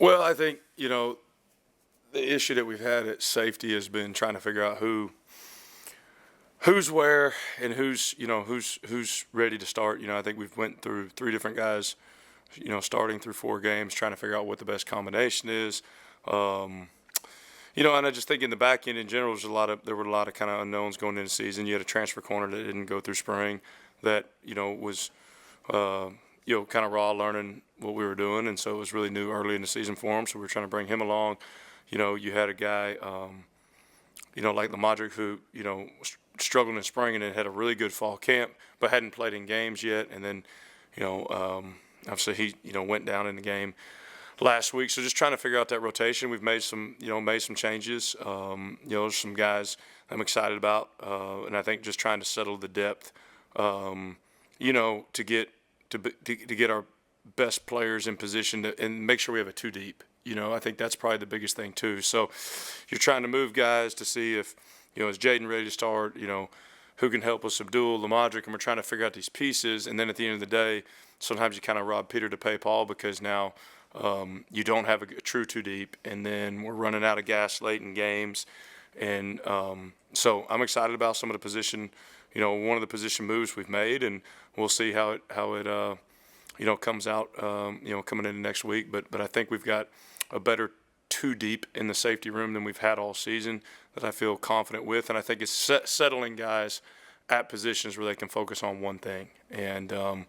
Well, I think, the issue that we've had at safety has been trying to figure out who's where and who's ready to start. I think we've went through three different guys, starting through 4 games, trying to figure out what the best combination is. And I just think in the back end in general, there were a lot of kind of unknowns going into the season. You had a transfer corner that didn't go through spring that, was, kind of raw learning what we were doing. And so it was really new early in the season for him. So we were trying to bring him along. You had a guy, like Lamadric who, struggled in spring and then had a really good fall camp, but hadn't played in games yet. And then, obviously he, went down in the game last week. So just trying to figure out that rotation. We've made some changes. There's some guys I'm excited about. And I think just trying to settle the depth, to get our best players in position and make sure we have a 2 deep. I think that's probably the biggest thing too. So you're trying to move guys to see if, is Jaden ready to start, who can help us, Abdul, Lamadric, and we're trying to figure out these pieces. And then at the end of the day, sometimes you kind of rob Peter to pay Paul because now you don't have a true 2 deep, and then we're running out of gas late in games. And so I'm excited about some of the position, one of the position moves we've made, and we'll see how it comes out, coming into next week. But I think we've got a better 2 deep in the safety room than we've had all season that I feel confident with. And I think it's settling guys at positions where they can focus on one thing. And, I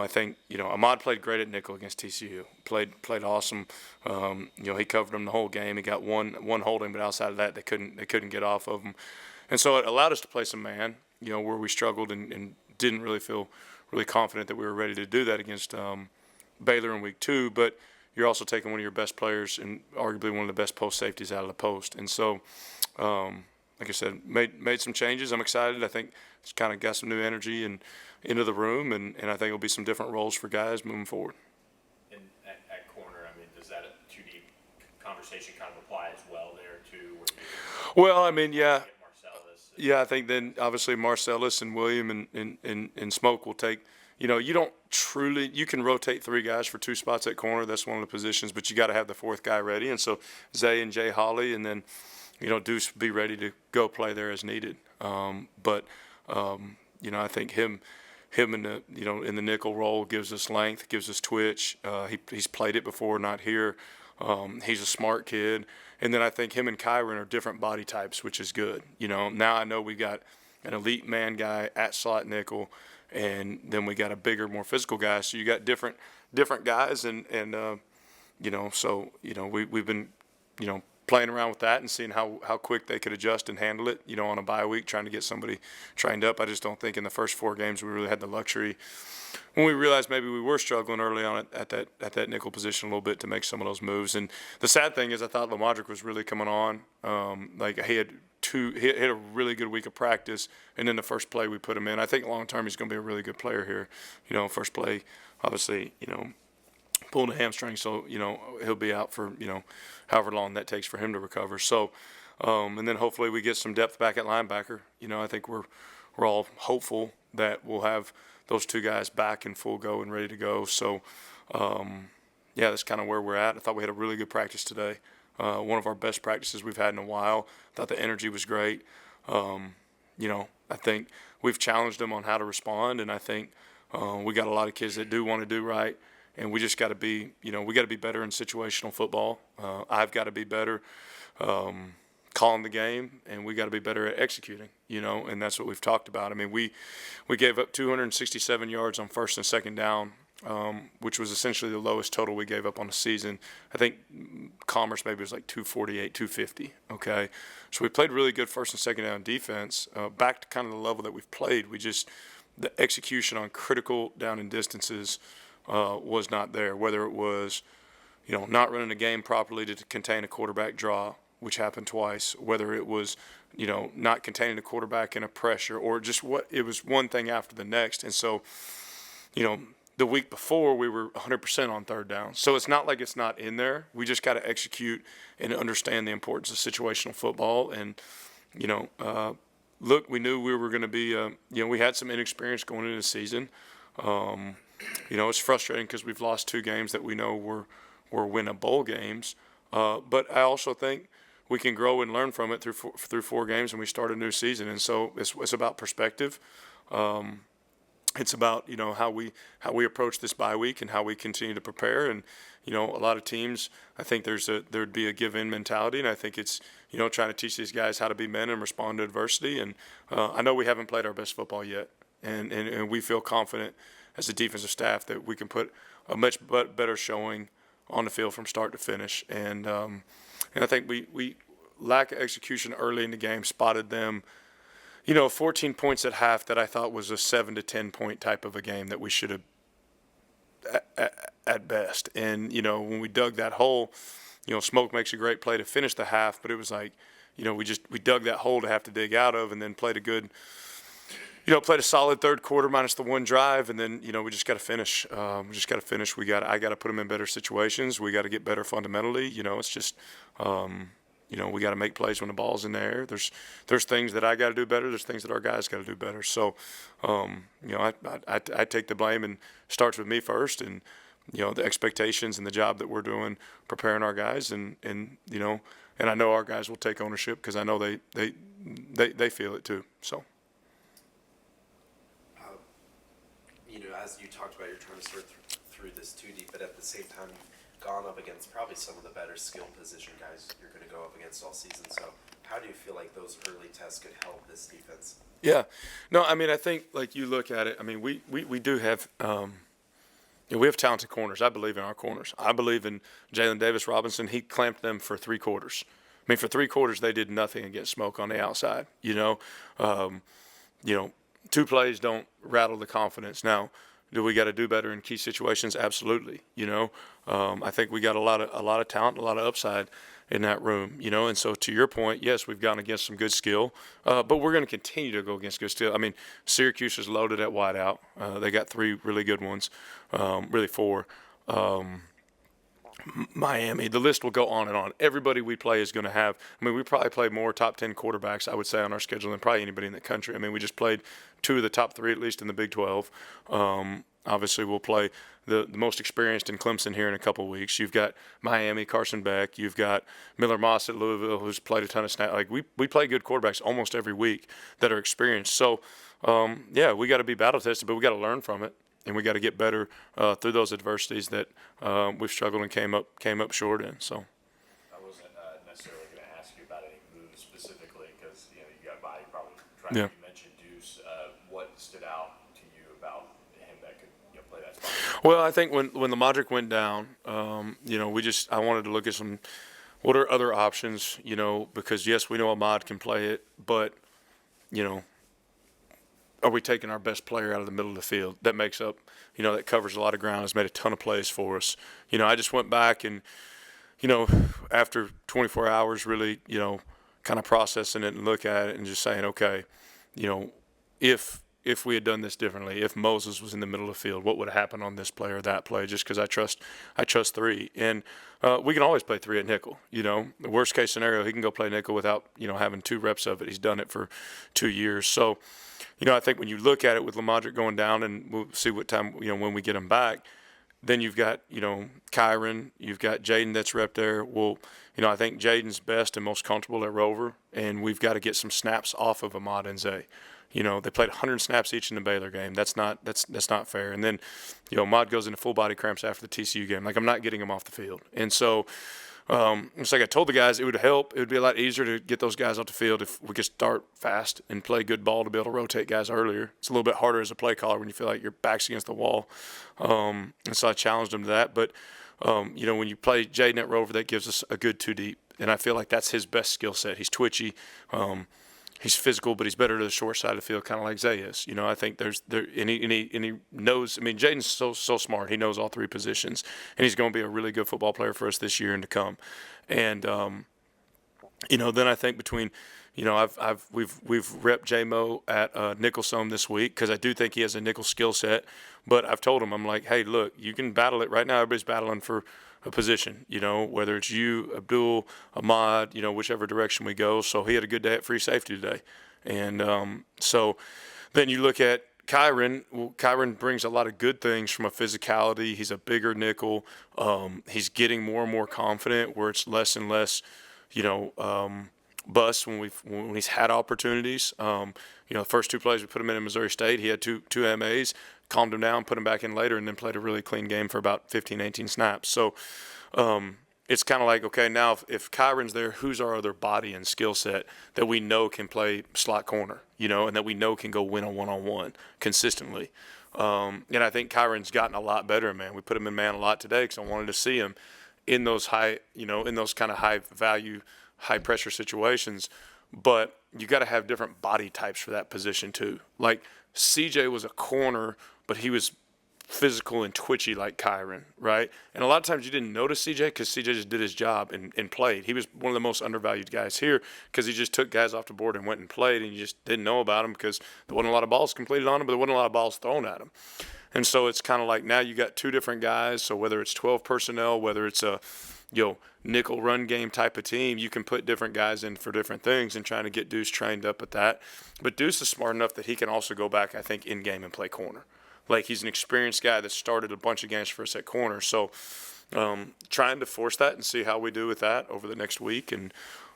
think, Ahmad played great at nickel against TCU, played awesome. He covered them the whole game. He got one holding, but outside of that, they couldn't get off of him. And so it allowed us to play some man, where we struggled and didn't really feel really confident that we were ready to do that against Baylor in week 2. But you're also taking one of your best players and arguably one of the best post safeties out of the post. And so, like I said, made some changes. I'm excited. I think it's kind of got some new energy and into the room, and I think there'll be some different roles for guys moving forward. And at corner, does that 2 deep conversation kind of apply as well there too? Well, yeah. Yeah, I think then obviously Marcellus and William and Smoke will take. You can rotate 3 guys for 2 spots at corner. That's one of the positions, but you got to have the 4th guy ready. And so Zay and Jay Holly, and then, Deuce be ready to go play there as needed. I think him in the in the nickel role gives us length, gives us twitch. He's played it before, not here. He's a smart kid. And then I think him and Kyron are different body types, which is good. Now I know we got an elite man guy at slot nickel, and then we got a bigger, more physical guy. So you got different guys, and we've been, playing around with that and seeing how quick they could adjust and handle it, on a bye week, trying to get somebody trained up. I just don't think in the first 4 games we really had the luxury, when we realized maybe we were struggling early on at that nickel position a little bit, to make some of those moves. And the sad thing is I thought Lamadric was really coming on. He had a really good week of practice, and then the first play we put him in. I think long term he's going to be a really good player here. First play, obviously, pulling a hamstring, so he'll be out for however long that takes for him to recover. So, and then hopefully we get some depth back at linebacker. I think we're all hopeful that we'll have those 2 guys back in full go and ready to go. So, that's kind of where we're at. I thought we had a really good practice today. One of our best practices we've had in a while. I thought the energy was great. I think we've challenged them on how to respond, and I think we got a lot of kids that do want to do right. And we just got to be, we got to be better in situational football. I've got to be better calling the game, and we got to be better at executing, and that's what we've talked about. We gave up 267 yards on first and second down, which was essentially the lowest total we gave up on the season. I think Commerce maybe was like 248, 250, okay? So we played really good first and second down defense, back to kind of the level that we've played. The execution on critical down and distances was not there, whether it was, not running the game properly to contain a quarterback draw, which happened twice, whether it was, not containing the quarterback in a pressure, or just it was one thing after the next. And so, the week before we were 100% on third down. So it's not like it's not in there. We just got to execute and understand the importance of situational football. And, look, we knew we were going to be, we had some inexperience going into the season. It's frustrating because we've lost 2 games that we know were or win a bowl games. But I also think we can grow and learn from it through 4 games, and we start a new season. And so it's about perspective. It's about how we approach this bye week and how we continue to prepare. And a lot of teams, I think there'd be a give-in mentality, and I think it's trying to teach these guys how to be men and respond to adversity. And I know we haven't played our best football yet, and we feel confident as a defensive staff that we can put a much better showing on the field from start to finish. And I think we lack of execution early in the game spotted them. 14 points at half that I thought was a 7 to 10 point type of a game that we should have at best. And when we dug that hole, Smoke makes a great play to finish the half, but it was like, we dug that hole to have to dig out of, and then played a solid third quarter minus the one drive, and then we just got to finish. I got to put them in better situations. We got to get better fundamentally. It's just. We got to make plays when the ball's in the air. There's things that I got to do better. There's things that our guys got to do better. So, I take the blame, and starts with me first, and the expectations and the job that we're doing, preparing our guys, and I know our guys will take ownership because I know they feel it too. So. As you talked about, you're trying to sort through this too deep, but at the same time, you've gone up against probably some of the better skill position guys you're going to go up against all season. So how do you feel like those early tests could help this defense? Yeah. No, I mean, I think, like, you look at it, I mean, we do have we have talented corners. I believe in our corners. I believe in Jalen Davis Robinson. He clamped them for 3 quarters. I mean, for 3 quarters, they did nothing against Smoke on the outside. 2 plays don't rattle the confidence. Now, do we got to do better in key situations? Absolutely. I think we got a lot of talent, a lot of upside in that room. And so to your point, yes, we've gone against some good skill, but we're going to continue to go against good skill. I mean, Syracuse is loaded at wideout. They got 3 really good ones, really 4. Miami, the list will go on and on. Everybody we play is going to have, I mean, we probably play more top 10 quarterbacks, I would say, on our schedule than probably anybody in the country. I mean, we just played 2 of the top 3, at least in the Big 12. Obviously, we'll play the most experienced in Clemson here in a couple of weeks. You've got Miami, Carson Beck. You've got Miller Moss at Louisville, who's played a ton of snaps. Like, we play good quarterbacks almost every week that are experienced. So, we got to be battle tested, but we got to learn from it. And we got to get better through those adversities that we've struggled and came up short in. So. I wasn't necessarily going to ask you about any moves specifically because you got body probably trying. Yeah. You mentioned Deuce. What stood out to you about him that could play that spot? Well, I think when Lamadric went down, I wanted to look at what are other options, because yes, we know Ahmad can play it, but are we taking our best player out of the middle of the field that makes up, that covers a lot of ground, has made a ton of plays for us. I just went back and, after 24 hours really, kind of processing it and look at it and just saying, okay, if we had done this differently, if Moses was in the middle of the field, what would have happened on this play or that play? Just because I trust 3. And we can always play 3 at nickel. The worst case scenario, he can go play nickel without, having 2 reps of it. He's done it for 2 years. So, I think when you look at it with Lamadric going down, and we'll see what time, when we get him back, then you've got, Kyron, you've got Jaden that's rep there. Well, I think Jaden's best and most comfortable at Rover, and we've got to get some snaps off of Ahmad and Zay. They played 100 snaps each in the Baylor game. That's not fair. And then, Ahmad goes into full body cramps after the TCU game. Like, I'm not getting him off the field. And so, it's like I told the guys, it would help. It would be a lot easier to get those guys off the field if we could start fast and play good ball to be able to rotate guys earlier. It's a little bit harder as a play caller when you feel like your back's against the wall. And so I challenged him to that. But, when you play Jaden at Rover, that gives us a good 2 deep. And I feel like that's his best skill set. He's twitchy. He's physical, but he's better to the short side of the field, kind of like Zay is. I think and he knows. I mean, Jaden's so smart. He knows all 3 positions, and he's going to be a really good football player for us this year and to come. And then I think between, we've repped J-Mo at nickel some this week because I do think he has a nickel skill set. But I've told him, I'm like, hey, look, you can battle it right now. Everybody's battling for a position, whether it's you, Abdul, Ahmad, whichever direction we go. So he had a good day at free safety today. And so then you look at Kyron brings a lot of good things from a physicality. He's a bigger nickel. He's getting more and more confident, where it's less and less, bust when he's had opportunities. The first two plays we put him in Missouri State, he had two MAs, calmed him down, put him back in later, and then played a really clean game for about 15, 18 snaps. So it's kind of like, okay, now if Kyron's there, who's our other body and skill set that we know can play slot corner, and that we know can go win a one-on-one consistently. And I think Kyron's gotten a lot better, man. We put him in man a lot today because I wanted to see him in those in those kind of high value, high pressure situations. But you got to have different body types for that position too. Like CJ was a corner, but he was physical and twitchy like Kyron, right? And a lot of times you didn't notice CJ because CJ just did his job and played. He was one of the most undervalued guys here because he just took guys off the board and went and played, and you just didn't know about him because there wasn't a lot of balls completed on him, but there wasn't a lot of balls thrown at him. And so it's kind of like now you got two different guys. So whether it's 12 personnel, whether it's a nickel run game type of team, you can put different guys in for different things and trying to get Deuce trained up at that. But Deuce is smart enough that he can also go back, I think, in game and play corner. Like he's an experienced guy that started a bunch of games for us at corner. So trying to force that and see how we do with that over the next week, and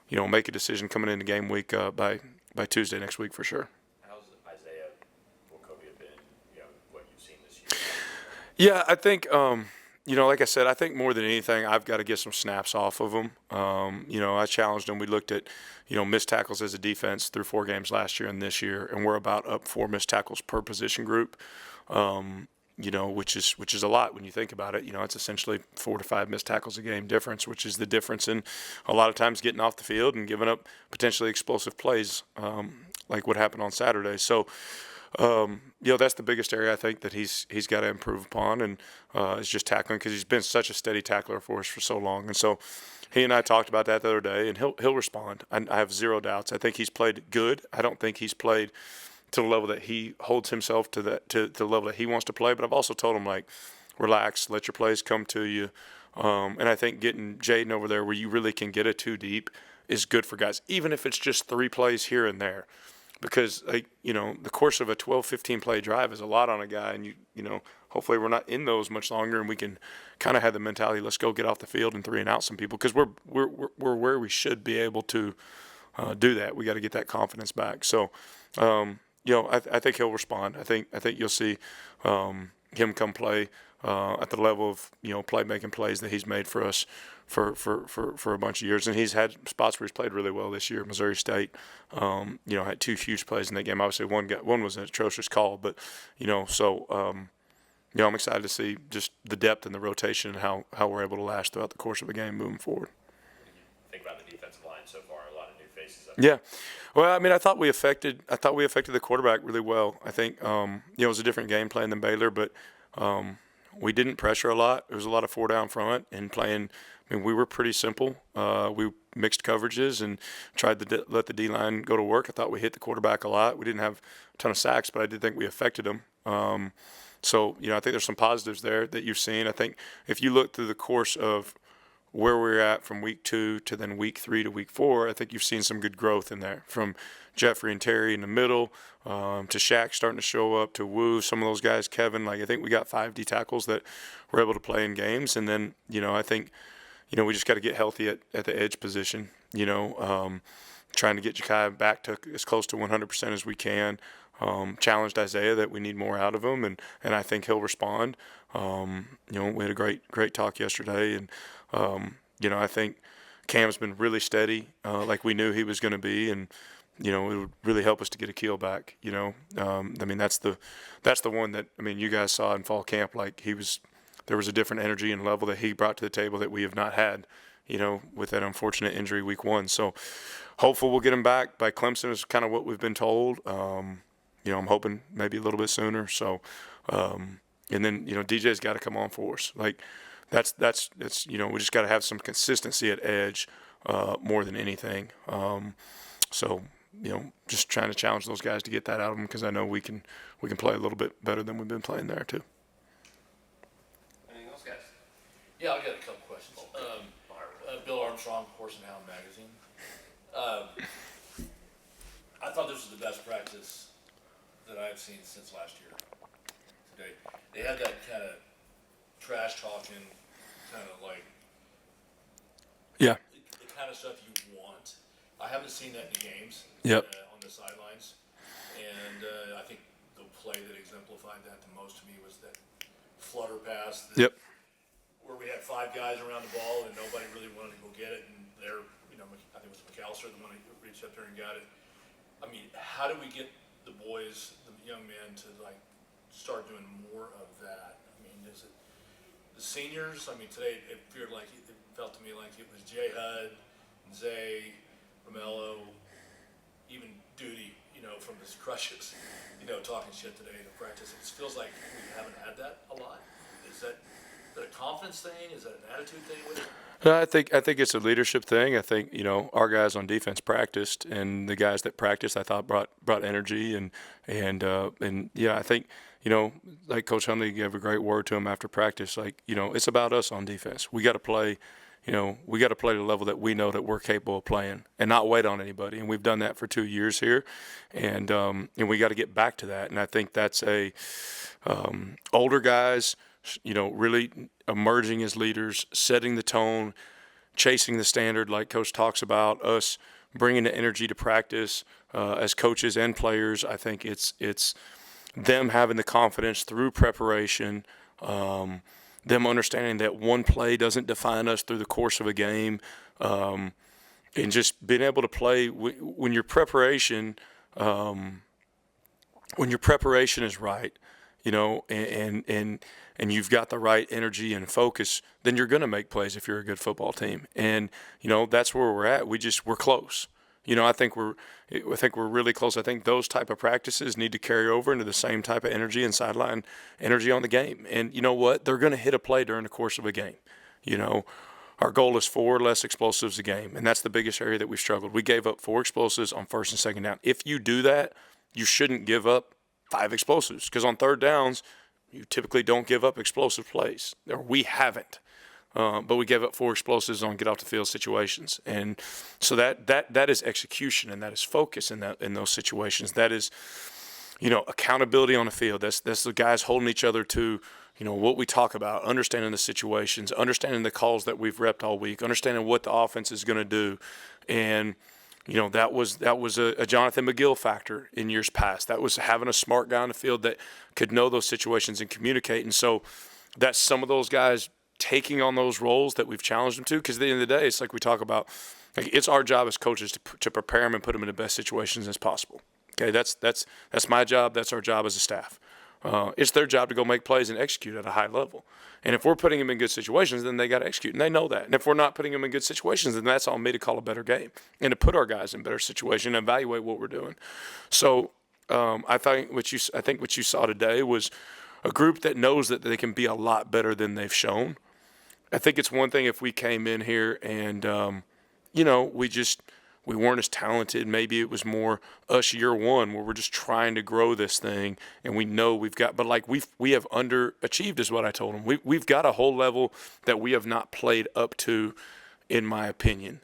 make a decision coming into game week by Tuesday next week for sure. How's Isaiah Wokobia been? What you've seen this year? Yeah, I think like I said, I think more than anything, I've got to get some snaps off of him. I challenged him. We looked at missed tackles as a defense through 4 games last year and this year, and we're about up 4 missed tackles per position group. Which is a lot when you think about it. It's essentially 4 to 5 missed tackles a game difference, which is the difference in a lot of times getting off the field and giving up potentially explosive plays, like what happened on Saturday. So, that's the biggest area I think that he's got to improve upon, and is just tackling, because he's been such a steady tackler for us for so long. And so he and I talked about that the other day, and he'll respond. I have zero doubts. I think he's played good. I don't think he's played to the level that he holds himself to the level that he wants to play. But I've also told him, like, relax, let your plays come to you. And I think getting Jaden over there where you really can get it 2 deep is good for guys, even if it's just 3 plays here and there. Because, the course of a 12, 15 play drive is a lot on a guy. And, hopefully we're not in those much longer, and we can kind of have the mentality, let's go get off the field and 3 and out some people, because we're where we should be able to do that. We got to get that confidence back. So, I think he'll respond. I think you'll see him come play at the level of playmaking plays that he's made for us for a bunch of years. And he's had spots where he's played really well this year. Missouri State, had 2 huge plays in that game. Obviously, one was an atrocious call, but I'm excited to see just the depth and the rotation and how we're able to last throughout the course of a game moving forward. Think about the defensive line so far. A lot of new faces. Yeah. Well, I mean, I thought we affected the quarterback really well. I think, it was a different game plan than Baylor, but we didn't pressure a lot. There was a lot of 4 down front and playing. I mean, we were pretty simple. We mixed coverages and tried to let the D-line go to work. I thought we hit the quarterback a lot. We didn't have a ton of sacks, but I did think we affected him. So, I think there's some positives there that you've seen. I think if you look through the course of where we're at from week 2 to then week 3 to week 4, I think you've seen some good growth in there, from Jeffrey and Terry in the middle, to Shaq starting to show up, to Wu, some of those guys, Kevin. Like, I think we got 5 D tackles that were able to play in games. And then, I think, we just got to get healthy at the edge position, trying to get Ja'Kai back to as close to 100% as we can. Challenged Isaiah that we need more out of him, and I think he'll respond. We had a great talk yesterday, and I think Cam's been really steady, like we knew he was going to be, and it would really help us to get Akil back. I mean, that's the one that, I mean, you guys saw in fall camp. Like, there was a different energy and level that he brought to the table that we have not had, with that unfortunate injury week 1. So hopeful we'll get him back by Clemson is kind of what we've been told. I'm hoping maybe a little bit sooner. So, and then, DJ's got to come on for us. Like, that's we just got to have some consistency at edge, more than anything. So, just trying to challenge those guys to get that out of them, because I know we can play a little bit better than we've been playing there too. Anything else, guys? Yeah, I've got a couple questions. Bill Armstrong, Horse and Hound Magazine. I thought this was the best practice that I've seen since last year. Okay, they had that kind of trash talking, kind of like Yeah. the kind of stuff you want. I haven't seen that in the games. Yep. On the sidelines, and I think the play that exemplified that the most to me was that flutter pass. Yep. Where we had 5 guys around the ball and nobody really wanted to go get it, and there, I think it was McAllister, the one who reached up there and got it. I mean, how do we get the boys, the young men, to like start doing more of that? I mean, is it the seniors? I mean, today it felt to me like it was Jay Hud, Zay, Romello, even Duty, from his crushes, talking shit today in practice. It feels like we haven't had that a lot. Is that a confidence thing? Is that an attitude thing? What is it? No, I think it's a leadership thing. I think our guys on defense practiced, and the guys that practiced I thought brought energy and yeah, I think like Coach Hundley gave a great word to him after practice. Like it's about us on defense. We got to play. We got to play to the level that we know that we're capable of playing, and not wait on anybody. And we've done that for 2 years here, and we got to get back to that. And I think that's older guys. Really emerging as leaders, setting the tone, chasing the standard like Coach talks about, us bringing the energy to practice as coaches and players. I think it's them having the confidence through preparation, them understanding that one play doesn't define us through the course of a game, and just being able to play when your preparation is right, and you've got the right energy and focus, then you're going to make plays if you're a good football team. And that's where we're at. We're close. I think we're really close. I think those type of practices need to carry over into the same type of energy and sideline energy on the game. And you know what? They're going to hit a play during the course of a game. Our goal is 4 less explosives a game, and that's the biggest area that we've struggled. We gave up 4 explosives on first and second down. If you do that, you shouldn't give up 5 explosives, because on third downs, you typically don't give up explosive plays, or we haven't. But we gave up 4 explosives on get off the field situations, and so that is execution, and that is focus in those situations. That is, accountability on the field. That's the guys holding each other to, what we talk about, understanding the situations, understanding the calls that we've repped all week, understanding what the offense is going to do, and that was a Jonathan McGill factor in years past. That was having a smart guy on the field that could know those situations and communicate. And so that's some of those guys taking on those roles that we've challenged them to. Because at the end of the day, it's like we talk about, like, it's our job as coaches to prepare them and put them in the best situations as possible. Okay, that's my job. That's our job as a staff. It's their job to go make plays and execute at a high level. And if we're putting them in good situations, then they got to execute, and they know that. And if we're not putting them in good situations, then that's on me to call a better game and to put our guys in better situation and evaluate what we're doing. So I think what you saw today was a group that knows that they can be a lot better than they've shown. I think it's one thing if we came in here and we weren't as talented. Maybe it was more us year one where we're just trying to grow this thing, and we know we've got, but like we have underachieved is what I told them. We've got a whole level that we have not played up to, in my opinion.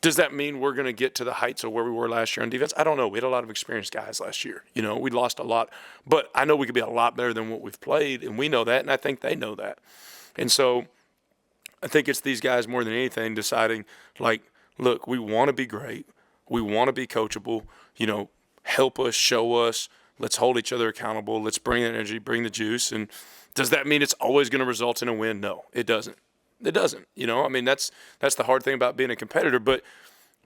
Does that mean we're going to get to the heights of where we were last year on defense? I don't know. We had a lot of experienced guys last year. We lost a lot, but I know we could be a lot better than what we've played, and we know that, and I think they know that. And so I think it's these guys more than anything deciding, like, look, we want to be great. We want to be coachable. Help us, show us. Let's hold each other accountable. Let's bring the energy, bring the juice. And does that mean it's always going to result in a win? No, it doesn't. It doesn't. That's the hard thing about being a competitor. But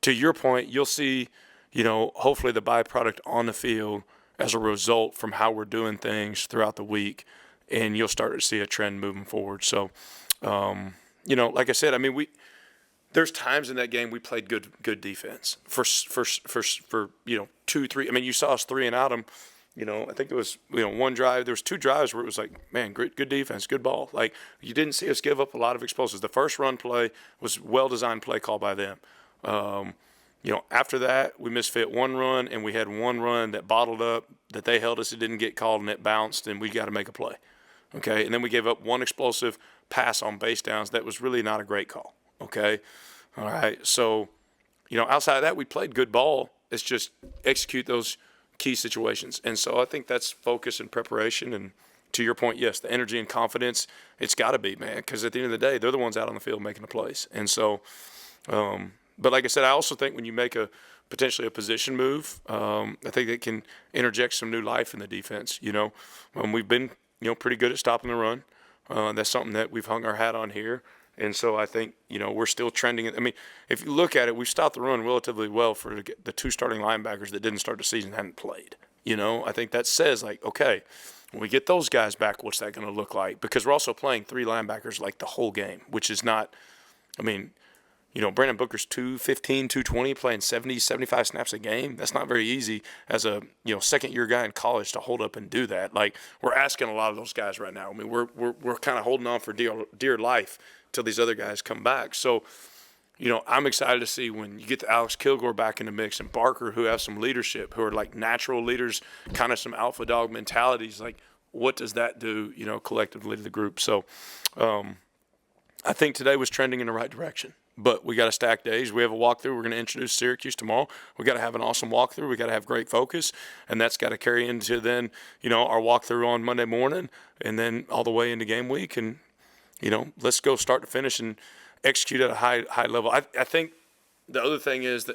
to your point, you'll see, hopefully the byproduct on the field as a result from how we're doing things throughout the week, and you'll start to see a trend moving forward. So, like I said, there's times in that game we played good defense for 2, 3. You saw us 3 and out them. I think it was one drive. There was 2 drives where it was like, man, good defense, good ball. Like, you didn't see us give up a lot of explosives. The first run play was well-designed play call by them. After that, we misfit one run, and we had one run that bottled up that they held us. It didn't get called, and it bounced, and we got to make a play. Okay, and then we gave up one explosive pass on base downs that was really not a great call. Okay, all right. So, outside of that, we played good ball. It's just execute those key situations. And so I think that's focus and preparation. And to your point, yes, the energy and confidence, it's got to be, man, because at the end of the day, they're the ones out on the field making the plays. And so, but like I said, I also think when you make potentially a position move, I think it can interject some new life in the defense. We've been, pretty good at stopping the run. That's something that we've hung our hat on here. And so I think, we're still trending. I mean, if you look at it, we've stopped the run relatively well for the two starting linebackers that didn't start the season, hadn't played. I think that says, like, okay, when we get those guys back, what's that going to look like? Because we're also playing three linebackers like the whole game, which is not, I mean, Brandon Booker's 215, 220, playing 70, 75 snaps a game. That's not very easy as a, second-year guy in college to hold up and do that. Like, we're asking a lot of those guys right now. I mean, we're kind of holding on for dear life till these other guys come back. So, I'm excited to see when you get to Alex Kilgore back in the mix and Barker, who have some leadership, who are like natural leaders, kind of some alpha dog mentalities. Like, what does that do, collectively to the group? So, I think today was trending in the right direction. But we got to stack days. We have a walkthrough. We're going to introduce Syracuse tomorrow. We got to have an awesome walkthrough. We got to have great focus, and that's got to carry into then, our walkthrough on Monday morning, and then all the way into game week. And let's go start to finish and execute at a high level. I think the other thing is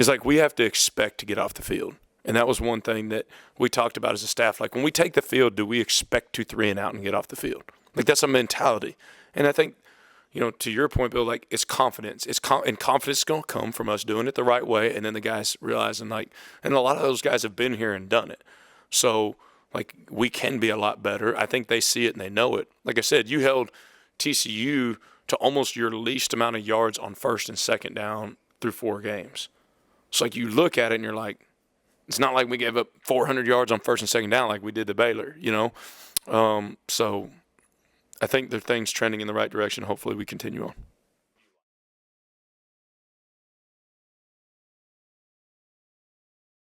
like we have to expect to get off the field, and that was one thing that we talked about as a staff. Like when we take the field, do we expect to 3 and out and get off the field? Like that's a mentality, and I think. To your point, Bill, like it's confidence. And confidence is going to come from us doing it the right way, and then the guys realizing, and a lot of those guys have been here and done it. So, we can be a lot better. I think they see it and they know it. Like I said, you held TCU to almost your least amount of yards on first and second down through 4 games. So, you look at it and you're like, it's not like we gave up 400 yards on first and second down like we did to Baylor, So – I think there are things trending in the right direction. Hopefully we continue on.